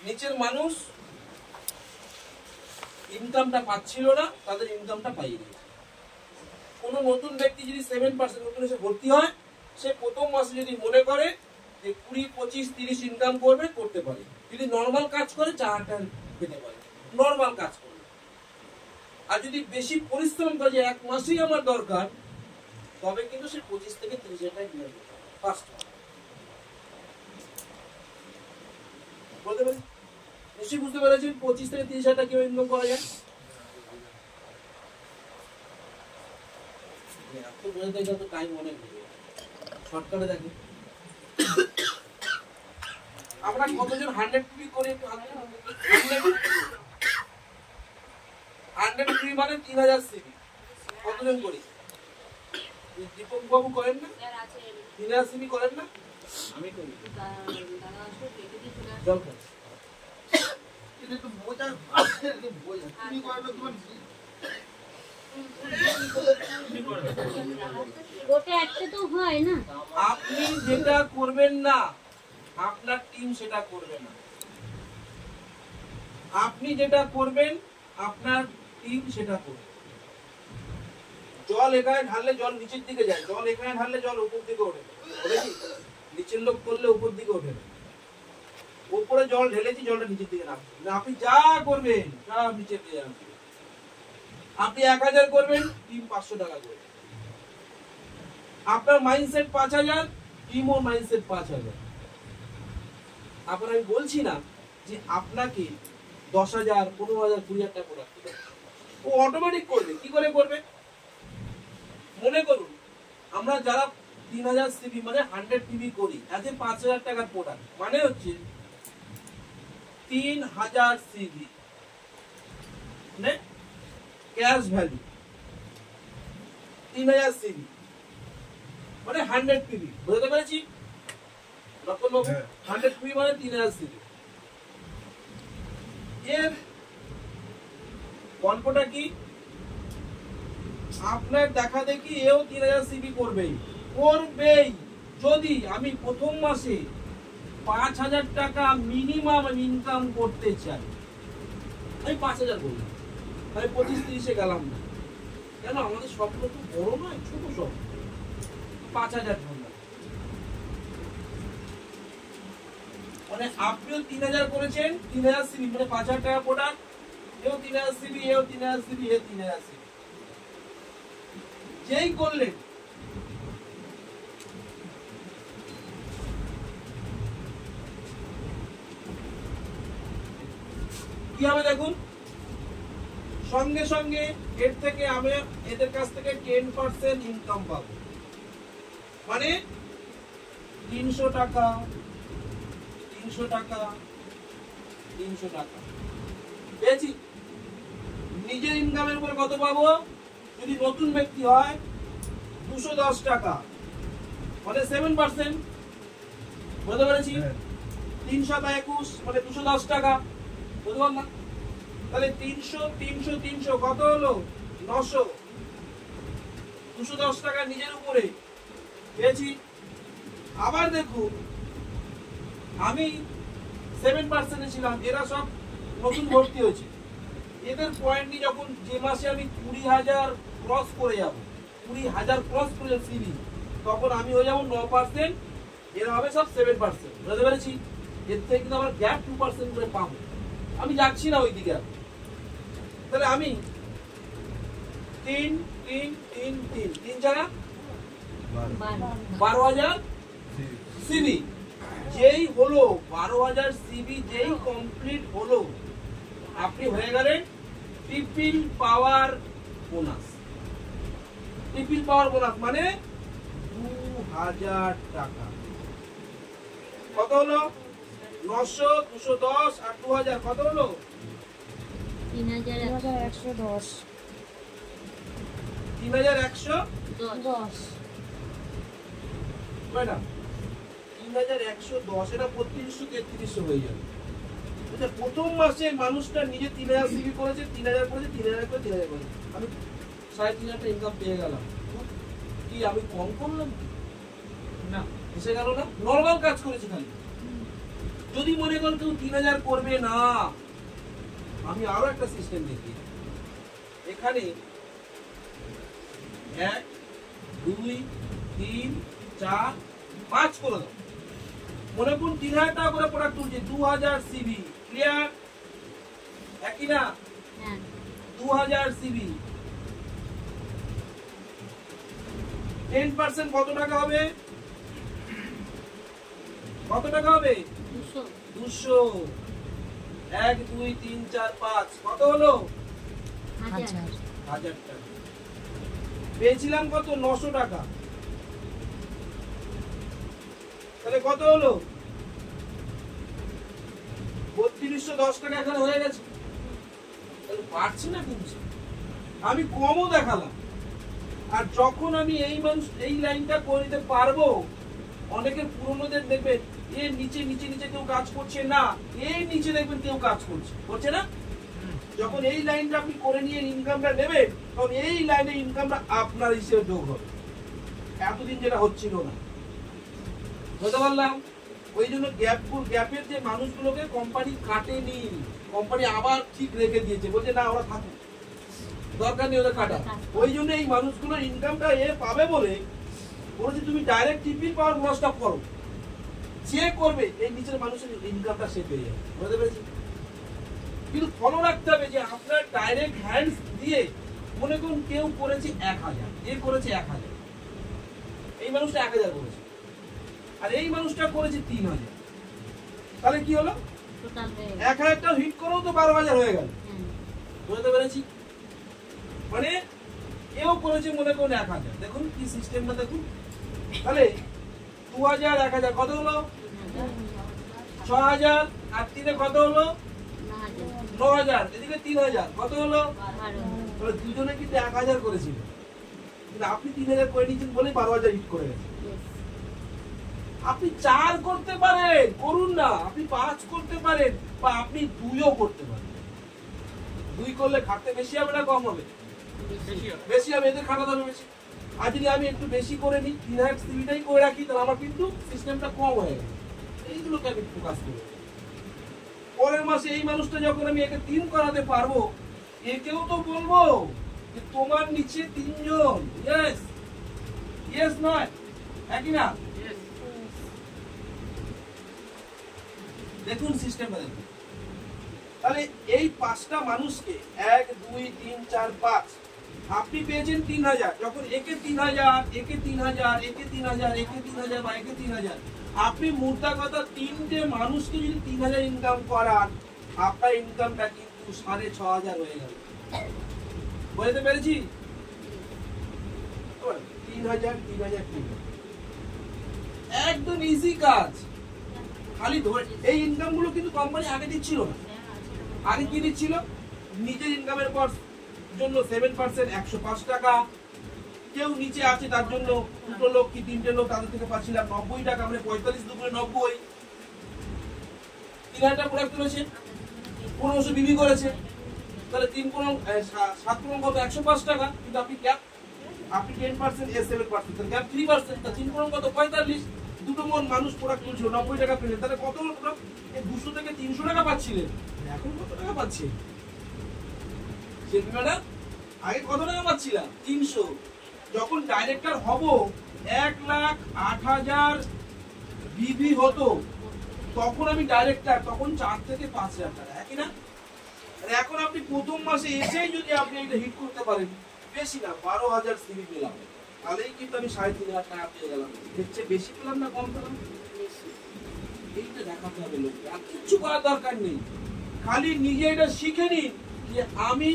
নিচের মানুষ ইনকামটা পাচ্ছিল না, তাদের ইনকামটা পাইয়ে দিয়েছে। কোনো নতুন ব্যক্তি যদি 7% নতুন এসে ভর্তি হয়, সে প্রথম মাসে যদি মনে করে যে 20, 25, 30 ইনকাম করবে, করতে পারে। যদি নর্মাল কাজ করে 4,000 পেতে পারে, নর্মাল কাজ করে। আর যদি বেশি পরিশ্রম করে যে এক মাসেই আমার দরকার, তবে কিন্তু সে 25 থেকে 30,000 টাকা ইনকাম করতে পারে ফার্স্ট। বলতে পারি নিশ্চয়ই বুঝতে পেরেছেন 25 থেকে 30,000 টাকা কিভাবে ইনকাম করা যায়। টাইম অনেক শর্টকাটে দেখেন আমরা কতজন 100 পিবি করে, 100 পিবি মানে 3000 সিবি কতজন করি? দীপক বাবু করেন না? 3000 সিবি করেন না? আমি করি। এটা তো বোঝা, তুমি করবে তোমার আপনি যেটা করবেন না আপনার টিম সেটা করবে না, আপনি যেটা করবেন আপনার টিম সেটা করবে। জল এখানে ঢাললে জল নিচের দিকে যায়, জল এখানে ঢাললে জল উপর দিকে ওঠে। বুঝেছি? নিচের লোক করলে উপর দিকে ওঠে না। উপরে জল ঢেলেছি, জলটা নিচের দিকে নামছে। আপনি যা করবেন সব নিচের দিকে যাবে। আপনি 1000 করবেন, টিম 500 টাকা করবে। আপনার মাইন্ডসেট 5000, টিমও মাইন্ডসেট 5000। আপনার আমি বলছি না যে আপনাকে 10,000, 15,000, 20,000 টাকা প্রোডাক্ট দিতে, ও অটোমেটিক করবে। কি করে করবে? মনে করুন আমরা যারা 3000 সিবি মানে 100 টিবি করি, এতে 5,000 টাকার প্রোডাক্ট মানে হচ্ছে 3000 সিবি মানে ক্যাশ ভ্যালু 3000 সিবি মানে 100 পিবি। বুঝতে পেরেছি? রকম 100 পিবি মানে 3000 সিবি। এর গল্পটা কি? আপনার দেখা দেখি এও 3000 সিবি করবেই। যদি আমি প্রথম মাসে 5,000 টাকা মিনিমাম ইনকাম করতে চাই, আমি 5,000 বললাম, আমি 25-30-এ গেলাম না। কেন? আমাদের স্বপ্ন তো বড় নয়, ছোট স্বপ্ন। 5,000 মানে আপনিও 3000 করেছেন, 3000 সিবি মানে 5,000 টাকা প্রোডাক্ট, এও 3000 সিবি, এও 3000 সিবি, এও 3000 সিবি। যেই করলেন কি হবে দেখুন, সঙ্গে সঙ্গে এর থেকে আমি এদের কাছ থেকে 10% ইনকাম পাবো। মানে 300 টাকা, 300 টাকা, 300 টাকা পেয়েছি। নিজের ইনকামের উপর কত পাবো? যদি নতুন ব্যক্তি হয় 210 টাকা মানে 7%। বুঝতে পেরেছি? 321 মানে 210 টাকা। বুঝলাম না? তাহলে 300, 300, 300 কত হলো? 900। 210 টাকা নিজের উপরে পেয়েছি। আবার দেখুন আমি 7% ছিলাম, এরা সব নতুন ভর্তি হয়েছে। এদের পয়েন্ট নিয়ে যখন যে মাসে আমি 20,000 ক্রস করে যাব, 20,000 ক্রস করে সিবি, তখন আমি হয়ে যাবো 9%, এরা হবে সব 7%। বুঝতে পেরেছি? এর থেকে কিন্তু আমার গ্যাপ 2% করে পাবো। আমি যাচ্ছি না ওই দিকে। তাহলে আমি 3, 3, 3, 3, 3 জায়গা 12,000 সিবি। যেই হলো 12,000 সিবি যেই কমপ্লিট হলো, আপনি হয়ে গেলেন ট্রিপল পাওয়ার বোনাস। ট্রিপল পাওয়ার বোনাস মানে 2,000 টাকা। কত হলো? 900, 210 আর 2,000 কত হলো? 3,110। 3,110 ম্যাডাম, 3,110 এটা 3200-3300 হয়ে যাবে। প্রথম মাসে মানুষটা নিজে 3000 সিবি করেছে, 3000 করেছে, 3000 করে 3000 করেছে, আমি 3,500 টাকা ইনকাম পেয়ে গেলাম। কি আমি কম করলাম? না, এসে গেল না? নরমাল কাজ করেছি খালি। যদি মনে করেন কেউ 3000 করবে না, আমি আরো একটা সিস্টেম দেখি। এখানে 1 2 3 4 5 করে দাও। মনে করুন 3000 টাকা করে প্রোডাক্ট তুলছে, 2000 সিবি। ক্লিয়ার? একই না? 2000 সিবি। 10% কত টাকা হবে? কত টাকা হবে? 200। 1 2 3 4 5 কত হলো? 1000 টাকা। পেয়েছিলাম কত? 900 টাকা। তাহলে কত হলো? 3210 টাকা এখানে হয়ে গেছে। তাহলে পারছি না কিন্তু আমি কমও দেখালাম। আর যখন আমি এই লাইনটা করে নিতে পারবো, অনেকের পুরনোদের দেখবেন এর নিচে নিচে নিচে কেউ কাজ করছে না, এই নিচে দেখবেন কেউ কাজ করছে না। যখন এই লাইনটা আপনি করে নিয়ে ইনকামটা নেবেন, তখন এই লাইনে ইনকামটা আপনার হিসেবে যোগ হবে। এতদিন যেটা হচ্ছিল না, বুঝতে পারলাম। ওই জন্য গ্যাপের যে মানুষগুলোকে কোম্পানি কাটেনি, কোম্পানি আবার ঠিক রেখে দিয়েছে, বলছে না ওরা থাকুক, দরকার নেই ওদের কাটা। ওই জন্য এই মানুষগুলোর ইনকামটা এ পাবে বলে বলেছে তুমি ডাইরেক্ট টিপি পাওয়ার স্টপ করো, যে করবে এই নিচের মানুষের ইনকামটা সে পেয়ে যাবে। বুঝতে পেরেছি? কিন্তু ফলো রাখতে হবে যে আপনার ডাইরেক্ট হ্যান্ডস দিয়ে, মনে করুন কেউ করেছে 1000, এ করেছে 1000, এই মানুষটা 1000 করেছে, আর এই মানুষটা করেছে 3000। তাহলে কি হলো? 1000টা হিট করেও তো 12000 হয়ে গেল। বুঝতে পেরেছি? মানে এও করেছে মনে করুন 1000। দেখুন কি সিস্টেমটা দেখুন। তাহলে 2000 1000 কত হলো? 6000। আর 3 কত হলো? 9000। এদিকে 3000 কত হলো? তাহলে দুজনে কিন্তু 1000 করেছিল, কিন্তু আপনি 3000 করে নিয়েছেন বলে 12000 হিট করে গেছে। আপনি 4 করতে পারেন, করুন না। আপনি 5 করতে পারেন, বা আপনি 2ও করতে পারেন। 2 করলে খাটতে বেশি হবে না কম হবে? বেশি হবে, এদের খাটাতে হবে বেশি। আর যদি আমি একটু বেশি করে নিই, 3000 সিবিটাই করে রাখি, তাহলে আমার কিন্তু সিস্টেমটা কম হয়ে গেল। এইগুলোকে আমি ফোকাস করব। পরের মাসে এই মানুষটা যখন আমি একে 3 করাতে পারবো, একেও তো বলবো যে তোমার নিচে 3 জন। ইয়েস ইয়েস নয়? একই না? দেখুন সিস্টেমটা দেখুন। তাহলে এই 5টা মানুষকে 1 2 3 4 5 আপনি পেয়েছেন 3000। যখন একে 3000, একে 3000, একে 3000, একে 3000 বা একে 3000, আপনি মোটা কথা 3টে মানুষকে যদি 3000 ইনকাম করান, আপনার ইনকামটা কিন্তু 6500 হয়ে গেল। বুঝতে পেরেছি? 3000 3000 একদম ইজি কাজ। খালি ধরে এই ইনকাম গুলো কিন্তু কোম্পানি আগে দিচ্ছিল না। আগে কি দিচ্ছিল? নিজের ইনকামের পর জন্য 7% 105 টাকা। কেউ নিচে আছে তার জন্য 2টো লোক কি 3টে লোক, তাদের থেকে পাচ্ছিলাম 90 টাকা। মানে 45 দুপুরে 90। 3000 প্রোডাক্ট তুলেছে, 1500 বিবি করেছে, তাহলে 3 কোন 7 কোন কত? 105 টাকা। কিন্তু আপনি ক্যাপ, আপনি 10% এ 7%, তাহলে ক্যাপ 3%, তা 3 কোন কত? 45। দুটো মানুষ প্রোডাক্ট তুলছিল, 90 টাকা পেলেন, তাহলে কত হলো প্রোডাক্ট? 200 থেকে 300 টাকা পাচ্ছিলেন, এখন কত টাকা পাচ্ছেন? ম্যাডাম আগে কত টাকা পাচ্ছিলাম? 300। যখন ডাইরেক্টর হব 1,08,000 বিবি হতো, তখন আমি ডাইরেক্টর, তখন 4 থেকে 5,000 টাকা। একই না? আর এখন আপনি প্রথম মাসে এসেই যদি আপনি এটা হিট করতে পারেন, বেশি না 12,000 সিবি পেলাম, তাহলেই কিন্তু আমি 3,500 টাকা পেয়ে গেলাম। এর চেয়ে বেশি পেলাম না কম পেলাম? এইটা দেখাতে হবে লোককে। আর কিচ্ছু করার দরকার নেই, খালি নিজে এটা শিখে নিন যে আমি